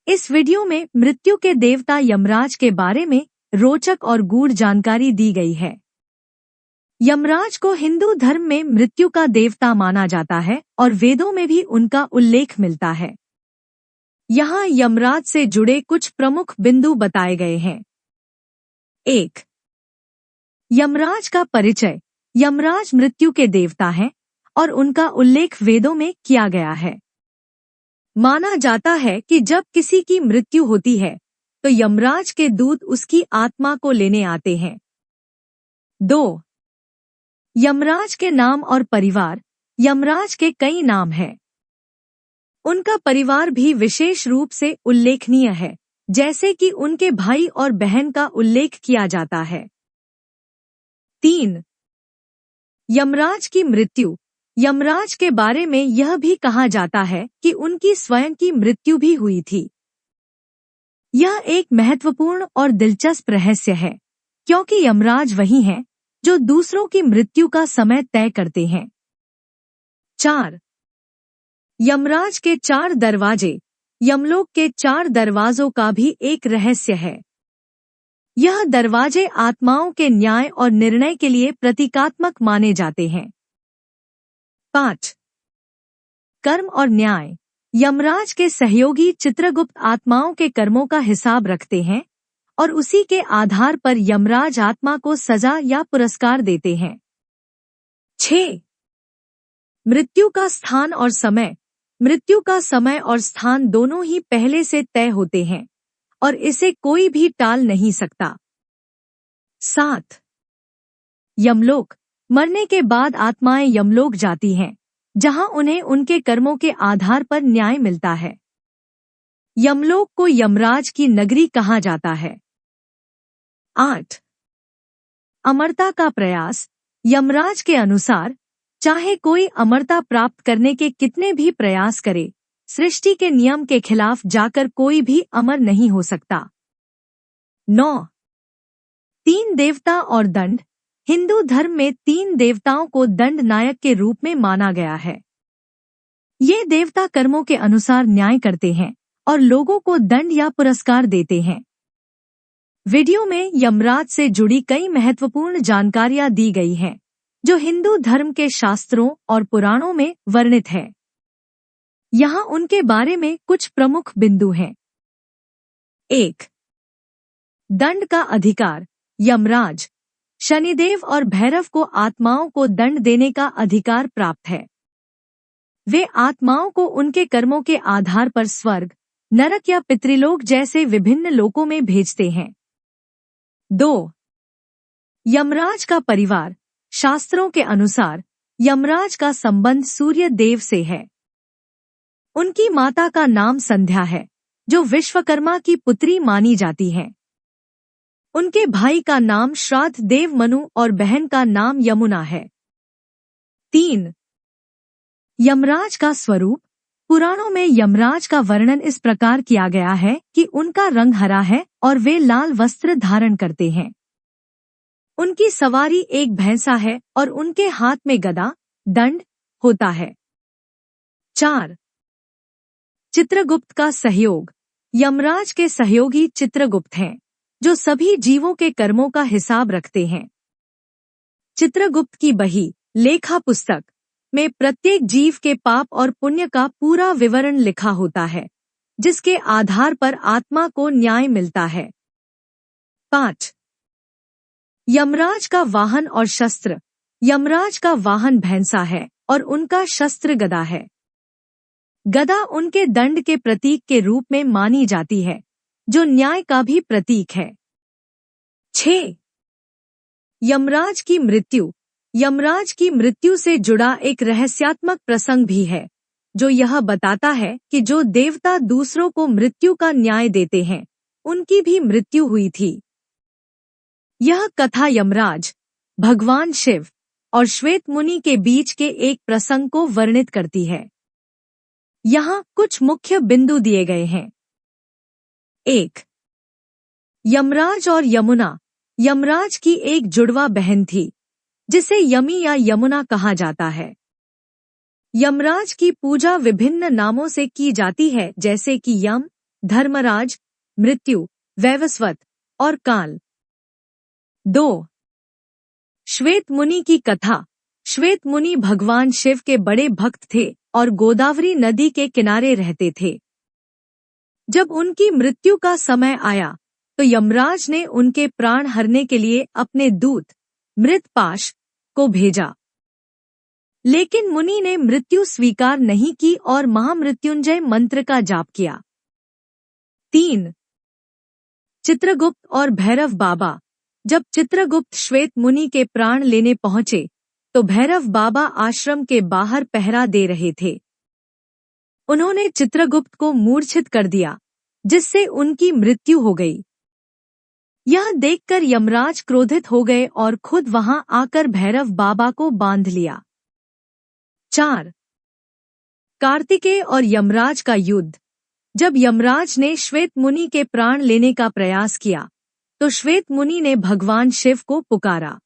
इस वीडियो में मृत्यु के देवता यमराज के बारे में रोचक और गूढ़ जानकारी दी गई है। यमराज को हिंदू धर्म में मृत्यु का देवता माना जाता है और वेदों में भी उनका उल्लेख मिलता है। यहाँ यमराज से जुड़े कुछ प्रमुख बिंदु बताए गए हैं। 1. यमराज का परिचय। यमराज मृत्यु के देवता हैं और उनका उल्लेख वेदों में किया गया है। माना जाता है कि जब किसी की मृत्यु होती है तो यमराज के दूत उसकी आत्मा को लेने आते हैं। 2. यमराज के नाम और परिवार। यमराज के कई नाम हैं। उनका परिवार भी विशेष रूप से उल्लेखनीय है, जैसे कि उनके भाई और बहन का उल्लेख किया जाता है। 3. यमराज की मृत्यु। यमराज के बारे में यह भी कहा जाता है कि उनकी स्वयं की मृत्यु भी हुई थी। यह एक महत्वपूर्ण और दिलचस्प रहस्य है, क्योंकि यमराज वही हैं जो दूसरों की मृत्यु का समय तय करते हैं। 4. यमराज के 4 दरवाजे। यमलोक के 4 दरवाजों का भी एक रहस्य है। यह दरवाजे आत्माओं के न्याय और निर्णय के लिए प्रतीकात्मक माने जाते हैं। 5. कर्म और न्याय। यमराज के सहयोगी चित्रगुप्त आत्माओं के कर्मों का हिसाब रखते हैं और उसी के आधार पर यमराज आत्मा को सजा या पुरस्कार देते हैं। 6. मृत्यु का स्थान और समय। मृत्यु का समय और स्थान दोनों ही पहले से तय होते हैं और इसे कोई भी टाल नहीं सकता। 7. यमलोक। मरने के बाद आत्माएं यमलोक जाती हैं, जहां उन्हें उनके कर्मों के आधार पर न्याय मिलता है। यमलोक को यमराज की नगरी कहा जाता है। 8. अमरता का प्रयास। यमराज के अनुसार चाहे कोई अमरता प्राप्त करने के कितने भी प्रयास करे, सृष्टि के नियम के खिलाफ जाकर कोई भी अमर नहीं हो सकता। 9. 3 देवता और दंड। हिंदू धर्म में 3 देवताओं को दंड नायक के रूप में माना गया है। ये देवता कर्मों के अनुसार न्याय करते हैं और लोगों को दंड या पुरस्कार देते हैं। वीडियो में यमराज से जुड़ी कई महत्वपूर्ण जानकारियां दी गई हैं, जो हिंदू धर्म के शास्त्रों और पुराणों में वर्णित है। यहाँ उनके बारे में कुछ प्रमुख बिंदु हैं। 1. दंड का अधिकार। यमराज, शनिदेव और भैरव को आत्माओं को दंड देने का अधिकार प्राप्त है। वे आत्माओं को उनके कर्मों के आधार पर स्वर्ग, नरक या पितृलोक जैसे विभिन्न लोकों में भेजते हैं। 2. यमराज का परिवार। शास्त्रों के अनुसार यमराज का संबंध सूर्य देव से है। उनकी माता का नाम संध्या है, जो विश्वकर्मा की पुत्री मानी जाती है। उनके भाई का नाम श्राद्ध देव मनु और बहन का नाम यमुना है। 3. यमराज का स्वरूप। पुराणों में यमराज का वर्णन इस प्रकार किया गया है कि उनका रंग हरा है और वे लाल वस्त्र धारण करते हैं। उनकी सवारी एक भैंसा है और उनके हाथ में गदा, दंड होता है। 4. चित्रगुप्त का सहयोग। यमराज के सहयोगी चित्रगुप्त हैं, जो सभी जीवों के कर्मों का हिसाब रखते हैं। चित्रगुप्त की बही, लेखा पुस्तक में प्रत्येक जीव के पाप और पुण्य का पूरा विवरण लिखा होता है, जिसके आधार पर आत्मा को न्याय मिलता है। 5. यमराज का वाहन और शस्त्र। यमराज का वाहन भैंसा है और उनका शस्त्र गदा है। गदा उनके दंड के प्रतीक के रूप में मानी जाती है, जो न्याय का भी प्रतीक है। 6. यमराज की मृत्यु। यमराज की मृत्यु से जुड़ा एक रहस्यात्मक प्रसंग भी है, जो यह बताता है कि जो देवता दूसरों को मृत्यु का न्याय देते हैं, उनकी भी मृत्यु हुई थी। यह कथा यमराज, भगवान शिव और श्वेत मुनि के बीच के एक प्रसंग को वर्णित करती है। यहाँ कुछ मुख्य बिंदु दिए गए हैं। 1. यमराज और यमुना। यमराज की एक जुड़वा बहन थी, जिसे यमी या यमुना कहा जाता है। यमराज की पूजा विभिन्न नामों से की जाती है, जैसे कि यम, धर्मराज, मृत्यु, वैवस्वत और काल। 2. श्वेत मुनि की कथा। श्वेत मुनि भगवान शिव के बड़े भक्त थे और गोदावरी नदी के किनारे रहते थे। जब उनकी मृत्यु का समय आया तो यमराज ने उनके प्राण हरने के लिए अपने दूत मृतपाश को भेजा, लेकिन मुनि ने मृत्यु स्वीकार नहीं की और महामृत्युंजय मंत्र का जाप किया। 3. चित्रगुप्त और भैरव बाबा। जब चित्रगुप्त श्वेत मुनि के प्राण लेने पहुंचे तो भैरव बाबा आश्रम के बाहर पहरा दे रहे थे। उन्होंने चित्रगुप्त को मूर्छित कर दिया, जिससे उनकी मृत्यु हो गई। यह देखकर यमराज क्रोधित हो गए और खुद वहां आकर भैरव बाबा को बांध लिया। 4. कार्तिकेय और यमराज का युद्ध। जब यमराज ने श्वेत मुनि के प्राण लेने का प्रयास किया तो श्वेत मुनि ने भगवान शिव को पुकारा।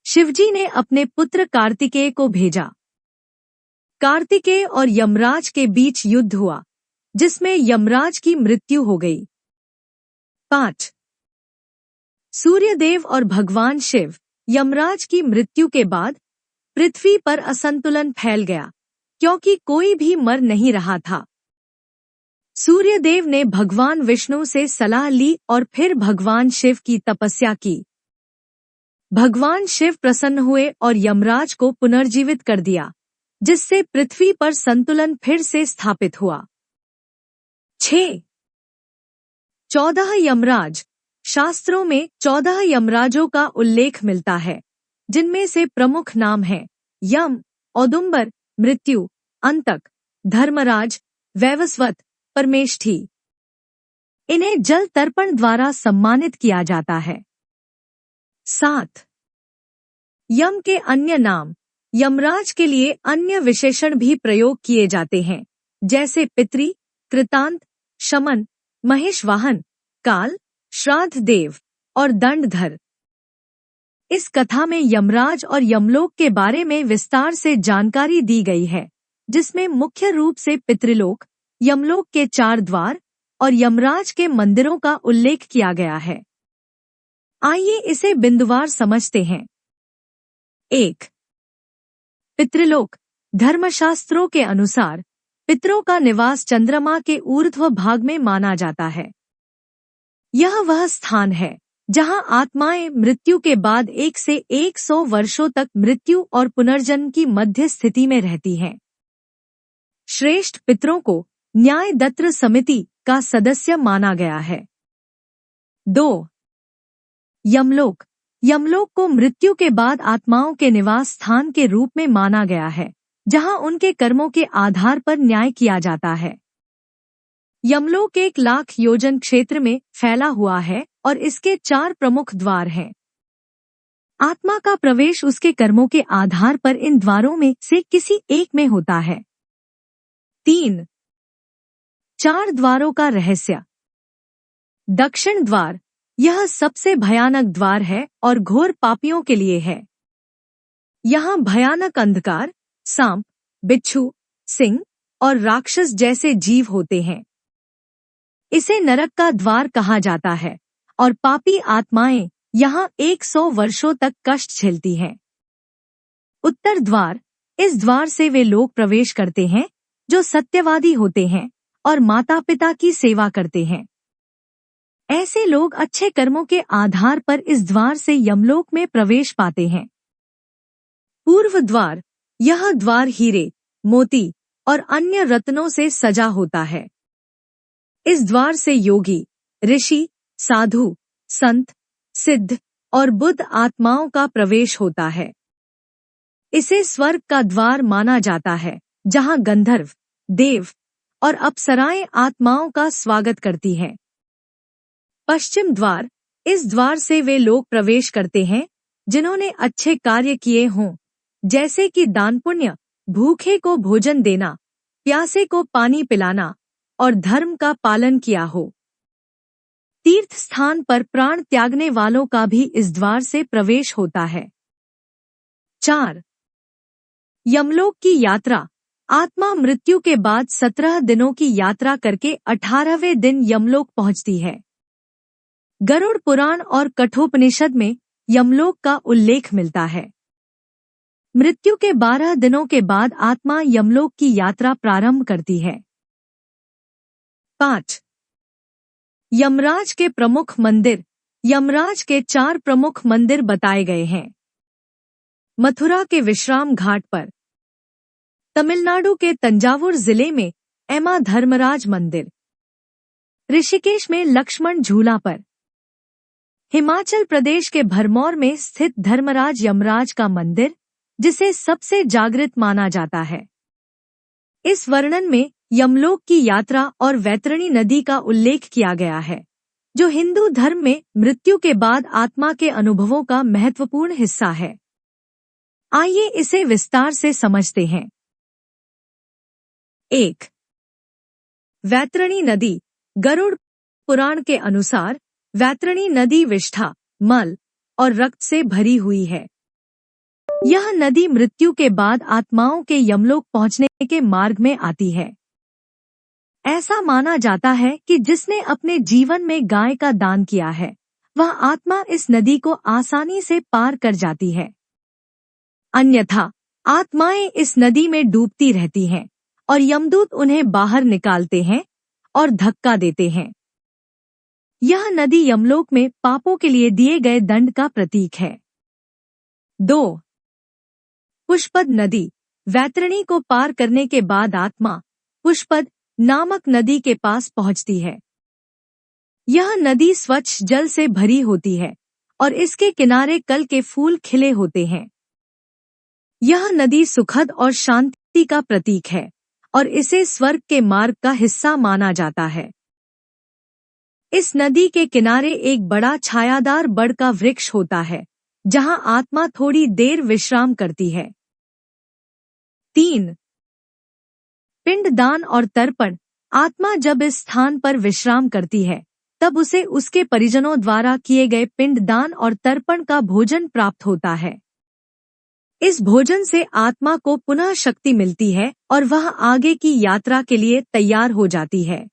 शिवजी ने अपने पुत्र कार्तिकेय को भेजा। कार्तिकेय और यमराज के बीच युद्ध हुआ, जिसमें यमराज की मृत्यु हो गई। 5. सूर्यदेव और भगवान शिव। यमराज की मृत्यु के बाद पृथ्वी पर असंतुलन फैल गया, क्योंकि कोई भी मर नहीं रहा था। सूर्यदेव ने भगवान विष्णु से सलाह ली और फिर भगवान शिव की तपस्या की। भगवान शिव प्रसन्न हुए और यमराज को पुनर्जीवित कर दिया, जिससे पृथ्वी पर संतुलन फिर से स्थापित हुआ। 6. 14 यमराज। शास्त्रों में 14 यमराजों का उल्लेख मिलता है, जिनमें से प्रमुख नाम हैं यम, औदुंबर, मृत्यु, अंतक, धर्मराज, वैवस्वत, परमेष्ठी। इन्हें जल तर्पण द्वारा सम्मानित किया जाता है। 7. यम के अन्य नाम। यमराज के लिए अन्य विशेषण भी प्रयोग किए जाते हैं, जैसे पितरी, कृतांत, शमन, महेशवाहन, काल, श्राद्ध देव और दंडधर। इस कथा में यमराज और यमलोक के बारे में विस्तार से जानकारी दी गई है, जिसमें मुख्य रूप से पितृलोक, यमलोक के 4 द्वार और यमराज के मंदिरों का उल्लेख किया गया है। आइए इसे बिंदुवार समझते हैं। 1. पितृलोक। धर्मशास्त्रों के अनुसार पितरों का निवास चंद्रमा के ऊर्ध्व भाग में माना जाता है। यह वह स्थान है जहां आत्माएं मृत्यु के बाद 1 से 100 वर्षों तक मृत्यु और पुनर्जन्म की मध्य स्थिति में रहती हैं। श्रेष्ठ पितरों को न्यायदत्र समिति का सदस्य माना गया है। 2. यमलोक। यमलोक को मृत्यु के बाद आत्माओं के निवास स्थान के रूप में माना गया है, जहां उनके कर्मों के आधार पर न्याय किया जाता है। यमलोक 1 लाख योजन क्षेत्र में फैला हुआ है और इसके 4 प्रमुख द्वार हैं। आत्मा का प्रवेश उसके कर्मों के आधार पर इन द्वारों में से किसी एक में होता है। 3. 4 द्वारों का रहस्य। दक्षिण द्वार। यह सबसे भयानक द्वार है और घोर पापियों के लिए है। यहाँ भयानक अंधकार, सांप, बिच्छू, सिंह और राक्षस जैसे जीव होते हैं। इसे नरक का द्वार कहा जाता है और पापी आत्माएं यहाँ 100 वर्षों तक कष्ट झेलती हैं। उत्तर द्वार। इस द्वार से वे लोग प्रवेश करते हैं जो सत्यवादी होते हैं और माता पिता की सेवा करते हैं। ऐसे लोग अच्छे कर्मों के आधार पर इस द्वार से यमलोक में प्रवेश पाते हैं। पूर्व द्वार। यह द्वार हीरे, मोती और अन्य रत्नों से सजा होता है। इस द्वार से योगी, ऋषि, साधु, संत, सिद्ध और बुद्ध आत्माओं का प्रवेश होता है। इसे स्वर्ग का द्वार माना जाता है, जहां गंधर्व, देव और अप्सराएं आत्माओं का स्वागत करती हैं। पश्चिम द्वार। इस द्वार से वे लोग प्रवेश करते हैं जिन्होंने अच्छे कार्य किए हों, जैसे कि दान पुण्य, भूखे को भोजन देना, प्यासे को पानी पिलाना और धर्म का पालन किया हो। तीर्थ स्थान पर प्राण त्यागने वालों का भी इस द्वार से प्रवेश होता है। 4. यमलोक की यात्रा। आत्मा मृत्यु के बाद 17 दिनों की यात्रा करके 18वें दिन यमलोक पहुंचती है। गरुड़ पुराण और कठोपनिषद में यमलोक का उल्लेख मिलता है। मृत्यु के 12 दिनों के बाद आत्मा यमलोक की यात्रा प्रारंभ करती है। 5. यमराज के प्रमुख मंदिर। यमराज के 4 प्रमुख मंदिर बताए गए हैं। मथुरा के विश्राम घाट पर, तमिलनाडु के तंजावुर जिले में एमा धर्मराज मंदिर, ऋषिकेश में लक्ष्मण झूला पर, हिमाचल प्रदेश के भरमौर में स्थित धर्मराज यमराज का मंदिर, जिसे सबसे जागृत माना जाता है। इस वर्णन में यमलोक की यात्रा और वैतरणी नदी का उल्लेख किया गया है, जो हिंदू धर्म में मृत्यु के बाद आत्मा के अनुभवों का महत्वपूर्ण हिस्सा है। आइए इसे विस्तार से समझते हैं। 1. वैतरणी नदी। गरुड़ पुराण के अनुसार वैतरणी नदी विष्ठा, मल और रक्त से भरी हुई है। यह नदी मृत्यु के बाद आत्माओं के यमलोक पहुंचने के मार्ग में आती है। ऐसा माना जाता है कि जिसने अपने जीवन में गाय का दान किया है, वह आत्मा इस नदी को आसानी से पार कर जाती है। अन्यथा आत्माएं इस नदी में डूबती रहती हैं और यमदूत उन्हें बाहर निकालते हैं और धक्का देते हैं। यह नदी यमलोक में पापों के लिए दिए गए दंड का प्रतीक है। 2. पुष्पद नदी। वैतरणी को पार करने के बाद आत्मा पुष्पद नामक नदी के पास पहुंचती है। यह नदी स्वच्छ जल से भरी होती है और इसके किनारे कल के फूल खिले होते हैं। यह नदी सुखद और शांति का प्रतीक है और इसे स्वर्ग के मार्ग का हिस्सा माना जाता है। इस नदी के किनारे एक बड़ा छायादार बड़ का वृक्ष होता है, जहां आत्मा थोड़ी देर विश्राम करती है। 3. पिंडदान और तर्पण। आत्मा जब इस स्थान पर विश्राम करती है, तब उसे उसके परिजनों द्वारा किए गए पिंडदान और तर्पण का भोजन प्राप्त होता है। इस भोजन से आत्मा को पुनः शक्ति मिलती है और वह आगे की यात्रा के लिए तैयार हो जाती है।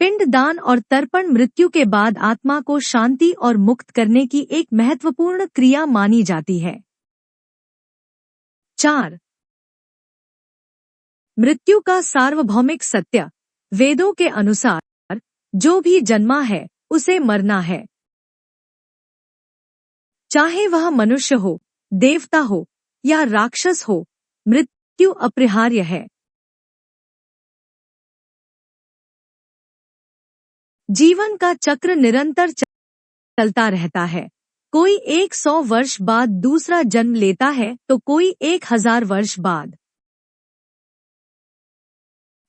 पिंडदान और तर्पण मृत्यु के बाद आत्मा को शांति और मुक्त करने की एक महत्वपूर्ण क्रिया मानी जाती है। 4. मृत्यु का सार्वभौमिक सत्य। वेदों के अनुसार जो भी जन्मा है उसे मरना है। चाहे वह मनुष्य हो, देवता हो या राक्षस हो, मृत्यु अपरिहार्य है। जीवन का चक्र निरंतर चलता रहता है। कोई 100 वर्ष बाद दूसरा जन्म लेता है तो कोई 1000 वर्ष बाद।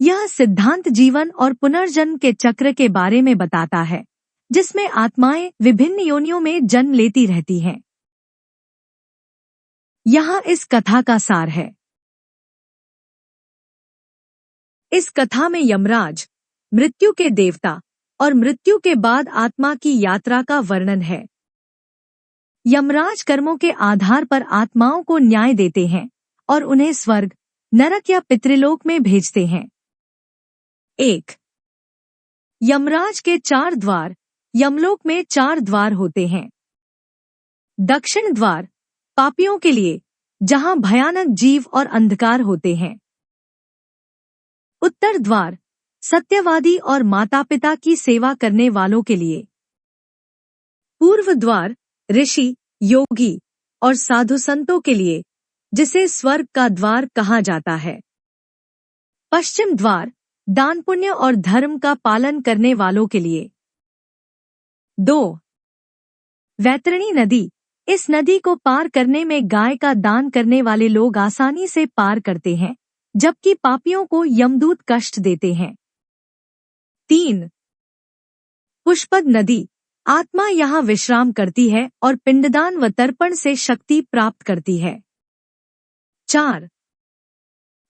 यह सिद्धांत जीवन और पुनर्जन्म के चक्र के बारे में बताता है, जिसमें आत्माएं विभिन्न योनियों में जन्म लेती रहती हैं। यहाँ इस कथा का सार है। इस कथा में यमराज, मृत्यु के देवता और मृत्यु के बाद आत्मा की यात्रा का वर्णन है। यमराज कर्मों के आधार पर आत्माओं को न्याय देते हैं और उन्हें स्वर्ग, नरक या पितृलोक में भेजते हैं। 1. यमराज के 4 द्वार। यमलोक में 4 द्वार होते हैं। दक्षिण द्वार पापियों के लिए, जहां भयानक जीव और अंधकार होते हैं। उत्तर द्वार सत्यवादी और माता पिता की सेवा करने वालों के लिए। पूर्व द्वार ऋषि, योगी और साधु संतों के लिए, जिसे स्वर्ग का द्वार कहा जाता है। पश्चिम द्वार दान पुण्य और धर्म का पालन करने वालों के लिए। 2. वैतरणी नदी। इस नदी को पार करने में गाय का दान करने वाले लोग आसानी से पार करते हैं, जबकि पापियों को यमदूत कष्ट देते हैं। 3. पुष्पद नदी। आत्मा यहाँ विश्राम करती है और पिंडदान व तर्पण से शक्ति प्राप्त करती है। 4.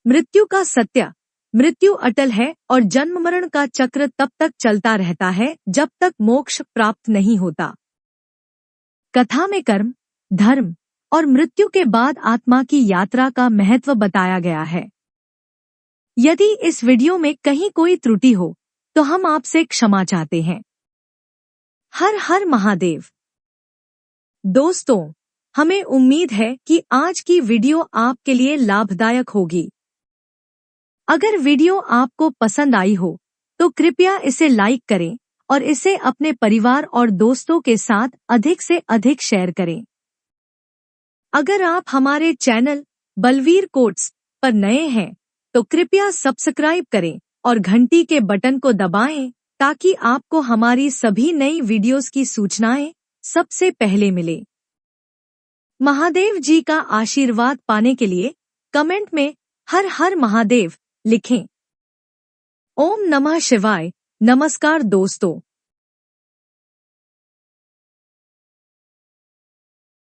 मृत्यु का सत्य। मृत्यु अटल है और जन्म मरण का चक्र तब तक चलता रहता है जब तक मोक्ष प्राप्त नहीं होता। कथा में कर्म, धर्म और मृत्यु के बाद आत्मा की यात्रा का महत्व बताया गया है। यदि इस वीडियो में कहीं कोई त्रुटि हो तो हम आपसे क्षमा चाहते हैं। हर हर महादेव। दोस्तों, हमें उम्मीद है कि आज की वीडियो आपके लिए लाभदायक होगी। अगर वीडियो आपको पसंद आई हो तो कृपया इसे लाइक करें और इसे अपने परिवार और दोस्तों के साथ अधिक से अधिक शेयर करें। अगर आप हमारे चैनल बलवीर कोट्स पर नए हैं तो कृपया सब्सक्राइब करें और घंटी के बटन को दबाएं ताकि आपको हमारी सभी नई वीडियोस की सूचनाएं सबसे पहले मिले। महादेव जी का आशीर्वाद पाने के लिए कमेंट में हर हर महादेव लिखें। ओम नमः शिवाय। नमस्कार दोस्तों।